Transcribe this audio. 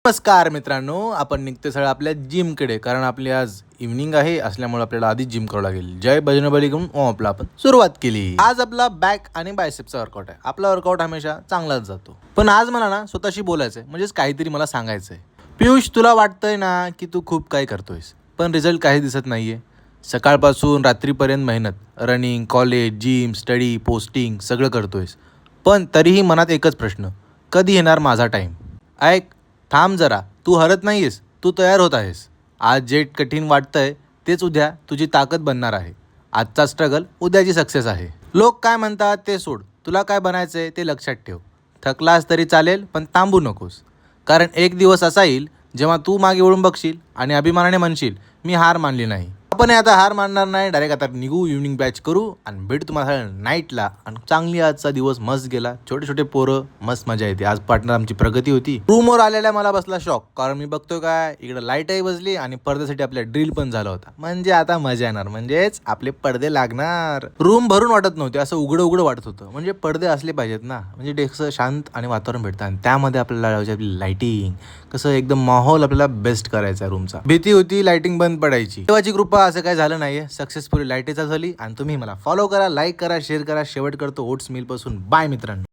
नमस्कार मित्रांनो, आपण निघते सगळं आपल्या जिमकडे, कारण आपली आज इव्हनिंग आहे असल्यामुळे आपल्याला आधी जिम करावं लागेल. जय बजरंगबली घेऊन आपला आपण सुरुवात केली. आज आपला बॅक आणि बायसेपचा वर्कआउट आहे. आपला वर्कआउट हमेशा चांगलाच जातो, पण आज मला ना स्वतःशी बोलायचंय, म्हणजेच काहीतरी मला सांगायचंय. पियुष, तुला वाटतंय ना की तू खूप काही करतोयस, पण रिझल्ट काही दिसत नाहीये. सकाळपासून रात्रीपर्यंत मेहनत, running, college, gym, study, posting सगळं करतोयस, पण तरीही मनात एकच प्रश्न, कधी येणार माझा टाईम? ऐक, थांब जरा. तू हरत नाहीयेस, तू तयार होत आहेस. आज जे कठीण वाटतंय तेच उद्या तुझी ताकद बनणार आहे. आजचा स्ट्रगल उद्याची सक्सेस आहे. लोक काय म्हणतात ते सोड, तुला काय बनायचंय ते लक्षात ठेव. थकलास तरी चालेल, पण थांबू नकोस, कारण एक दिवस असा येईल जेव्हा तू मागे वळून बघशील आणि अभिमानाने म्हणशील, मी हार मानली नाही. आपण आता हार मानणार नाही, डायरेक्ट आता निघू, इव्हनिंग बॅच करू आणि भेटू तुम्हाला नाईटला. आणि चांगली आजचा दिवस मस्त गेला. छोटे छोटे पोरं, मस्त मजा येते. आज पार्टनर आमची प्रगती होती. रूमवर आलेल्या मला बसला शॉक, कारण मी बघतोय काय इकडे लाईटही बसली आणि पडद्यासाठी आपल्या ड्रिल पण झाला होता. म्हणजे आता मजा येणार, म्हणजेच आपले पडदे लागणार. रूम भरून वाटत नव्हते, असं उघडं उघडं वाटत होतं. म्हणजे पडदे असले पाहिजेत ना, म्हणजे डेस्क शांत आणि वातावरण भेटतं, आणि त्यामध्ये आपल्याला आपली लाईटिंग कसं एकदम माहोल आपल्याला बेस्ट करायचा रूमचा. भीती होती लाईटिंग बंद पडायची, देवाची कृपा असं काय झालं नाहीये. सक्सेसफुली लाईटीचा झाली. आणि तुम्ही मला फॉलो करा, लाईक करा, शेअर करा. शेवट करतो ओट्स मिल पासून. बाय मित्रांनो.